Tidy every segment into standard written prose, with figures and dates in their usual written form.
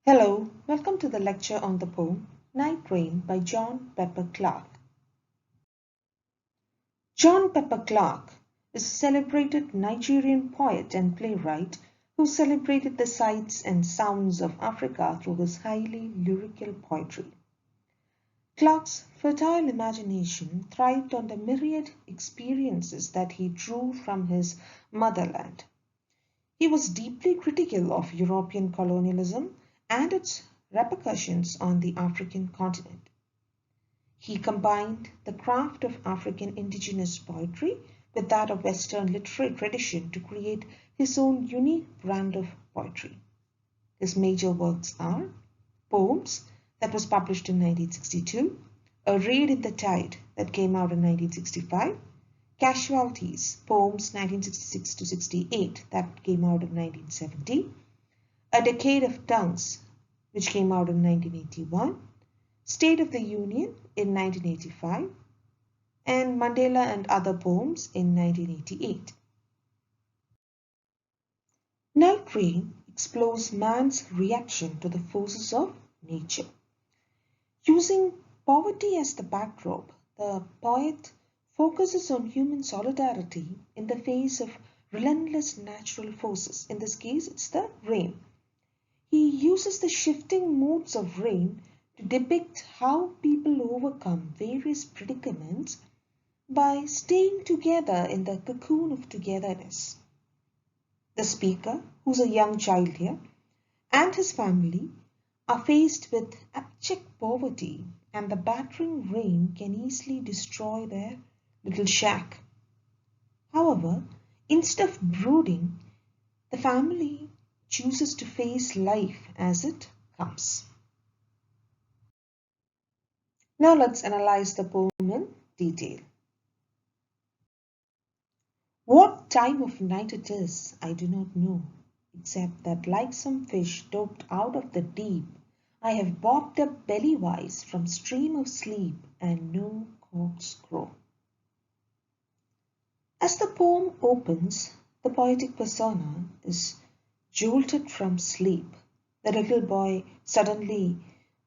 Hello, welcome to the lecture on the poem Night Rain by John Pepper Clark. John Pepper Clark is a celebrated Nigerian poet and playwright who celebrated the sights and sounds of Africa through his highly lyrical poetry. Clark's fertile imagination thrived on the myriad experiences that he drew from his motherland. He was deeply critical of European colonialism and its repercussions on the African continent. He combined the craft of African indigenous poetry with that of Western literary tradition to create his own unique brand of poetry. His major works are Poems, that was published in 1962, A Reed in the Tide, that came out in 1965, Casualties, Poems 1966 to 68, that came out in 1970, A Decade of Tongues, which came out in 1981, State of the Union in 1985, and Mandela and Other Poems in 1988. Night Rain explores man's reaction to the forces of nature. Using poverty as the backdrop, the poet focuses on human solidarity in the face of relentless natural forces. In this case, it's the rain. He uses the shifting moods of rain to depict how people overcome various predicaments by staying together in the cocoon of togetherness. The speaker, who's a young child here, and his family are faced with abject poverty, and the battering rain can easily destroy their little shack. However, instead of brooding, the family chooses to face life as it comes. Now let's analyze the poem in detail. What time of night it is, I do not know, except that like some fish doped out of the deep, I have bobbed up bellywise from stream of sleep and no cocks crow. As the poem opens, the poetic persona is jolted from sleep. The little boy suddenly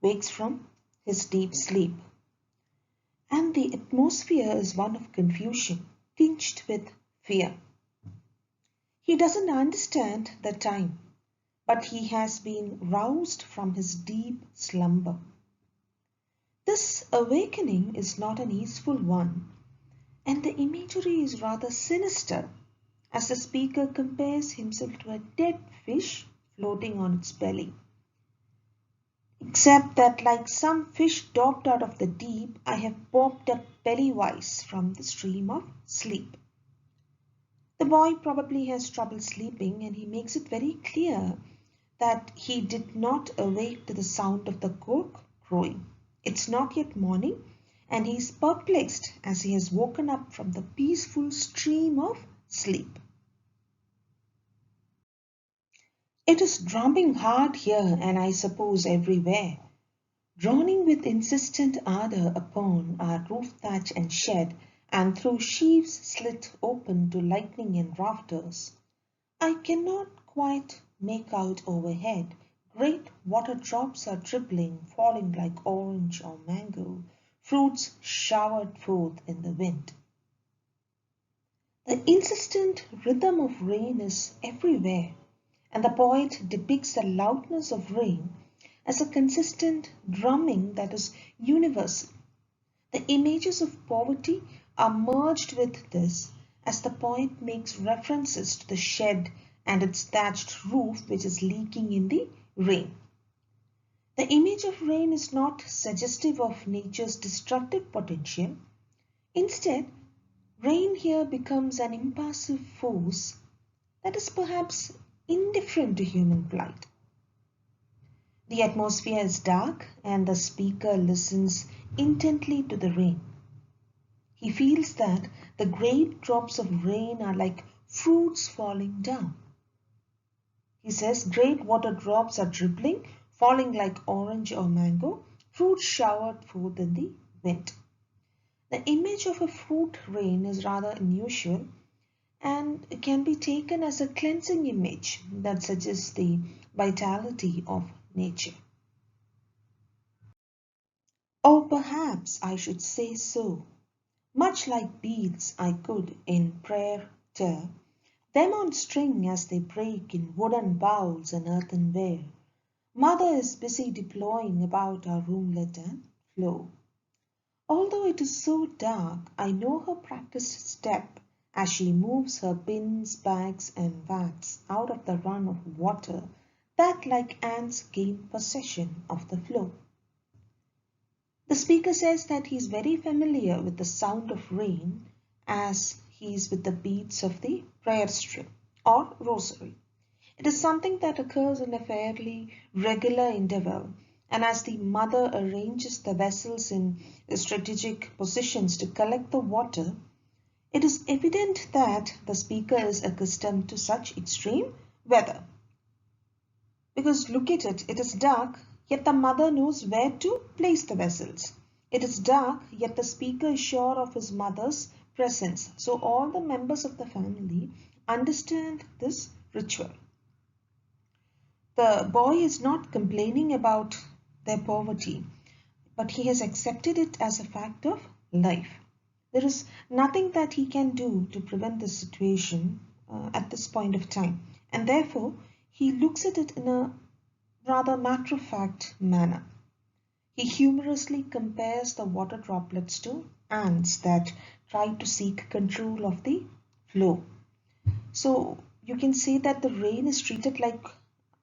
wakes from his deep sleep, and the atmosphere is one of confusion, tinged with fear. He doesn't understand the time, but he has been roused from his deep slumber. This awakening is not an easeful one, and the imagery is rather sinister as the speaker compares himself to a dead fish floating on its belly. Except that like some fish dobbed out of the deep, I have bobbed up bellywise from the stream of sleep. The boy probably has trouble sleeping, and he makes it very clear that he did not awake to the sound of the cock crowing. It's not yet morning, and he is perplexed as he has woken up from the peaceful stream of sleep. It is drumming hard here, and I suppose everywhere, droning with insistent ardour upon our roof thatch and shed, and through sheaves slit open to lightning and rafters. I cannot quite make out overhead. Great water drops are dribbling, falling like orange or mango, fruits showered forth in the wind. The insistent rhythm of rain is everywhere, and the poet depicts the loudness of rain as a consistent drumming that is universal. The images of poverty are merged with this as the poet makes references to the shed and its thatched roof which is leaking in the rain. The image of rain is not suggestive of nature's destructive potential. Instead, rain here becomes an impassive force that is perhaps indifferent to human plight. The atmosphere is dark and the speaker listens intently to the rain. He feels that the great drops of rain are like fruits falling down. He says great water drops are dribbling, falling like orange or mango, fruit showered forth in the wind. The image of a fruit rain is rather unusual, and can be taken as a cleansing image that suggests the vitality of nature. Or perhaps I should say so. Much like beads I could in prayer tear them on string as they break in wooden bowls and earthenware. Mother is busy deploying about our roomlet and floor. Although it is so dark, I know her practiced step as she moves her bins, bags, and vats out of the run of water that like ants gain possession of the floor. The speaker says that he is very familiar with the sound of rain as he is with the beads of the prayer strip or rosary. It is something that occurs in a fairly regular interval, and as the mother arranges the vessels in strategic positions to collect the water, it is evident that the speaker is accustomed to such extreme weather. Because look at it, it is dark, yet the mother knows where to place the vessels. It is dark, yet the speaker is sure of his mother's presence. So all the members of the family understand this ritual. The boy is not complaining about their poverty, but he has accepted it as a fact of life. There is nothing that he can do to prevent this situation at this point of time, and therefore he looks at it in a rather matter-of-fact manner. He humorously compares the water droplets to ants that try to seek control of the flow. So you can say that the rain is treated like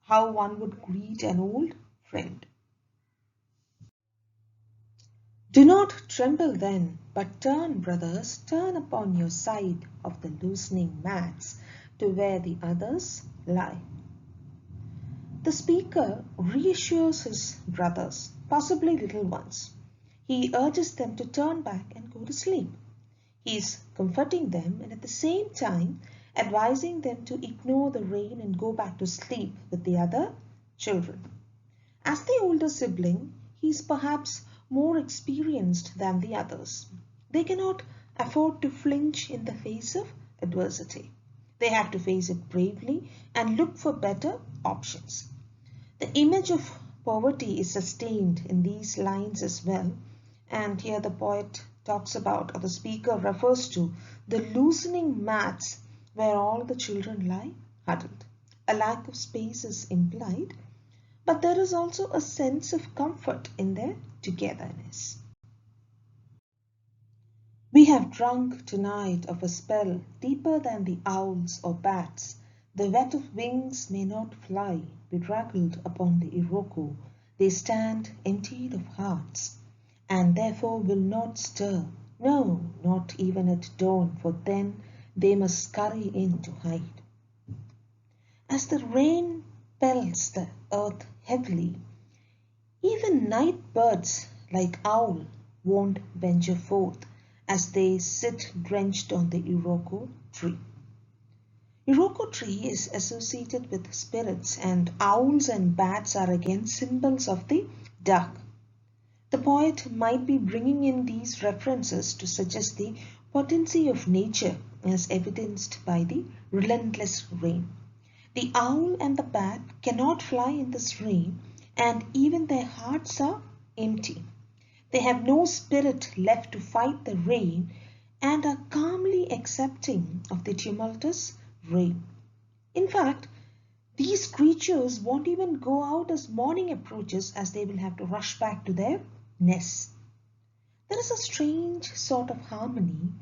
how one would greet an old friend. Do not tremble then, but turn, brothers, turn upon your side of the loosening mats to where the others lie. The speaker reassures his brothers, possibly little ones. He urges them to turn back and go to sleep. He is comforting them and at the same time advising them to ignore the rain and go back to sleep with the other children. As the older sibling, he is perhaps more experienced than the others. They cannot afford to flinch in the face of adversity. They have to face it bravely and look for better options. The image of poverty is sustained in these lines as well, and here the poet talks about, or the speaker refers to, the loosening mats where all the children lie huddled. A lack of space is implied, but there is also a sense of comfort in their togetherness. We have drunk tonight of a spell deeper than the owls or bats. The wet of wings may not fly, bedraggled upon the Iroko. They stand emptied of hearts, and therefore will not stir. No, not even at dawn, for then they must scurry in to hide. As the rain pelts the earth heavily, even night birds like owl won't venture forth as they sit drenched on the Iroko tree. Iroko tree is associated with spirits, and owls and bats are again symbols of the dark. The poet might be bringing in these references to suggest the potency of nature as evidenced by the relentless rain. The owl and the bat cannot fly in this rain, and even their hearts are empty. They have no spirit left to fight the rain and are calmly accepting of the tumultuous rain. In fact, these creatures won't even go out as morning approaches, as they will have to rush back to their nests. There is a strange sort of harmony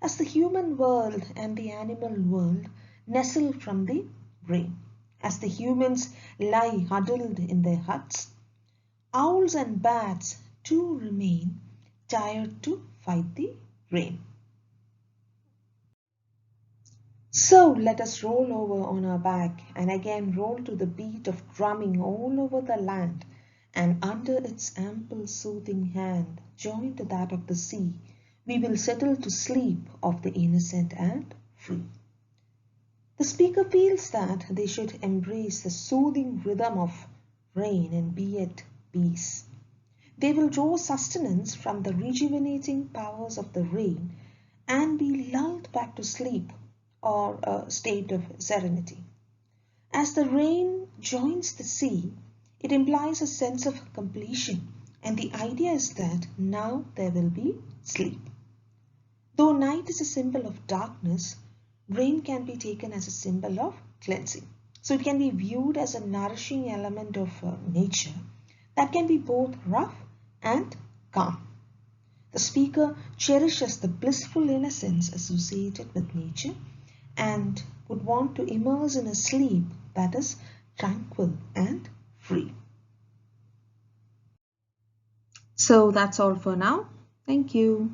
as the human world and the animal world nestle from the rain. As the humans lie huddled in their huts, owls and bats too remain tired to fight the rain. So let us roll over on our back and again roll to the beat of drumming all over the land, and under its ample soothing hand, joined to that of the sea, we will settle to sleep of the innocent and free. The speaker feels that they should embrace the soothing rhythm of rain and be at peace. They will draw sustenance from the rejuvenating powers of the rain and be lulled back to sleep or a state of serenity. As the rain joins the sea, it implies a sense of completion, and the idea is that now there will be sleep. Though night is a symbol of darkness, rain can be taken as a symbol of cleansing. So it can be viewed as a nourishing element of nature that can be both rough and calm. The speaker cherishes the blissful innocence associated with nature and would want to immerse in a sleep that is tranquil and free. So that's all for now. Thank you.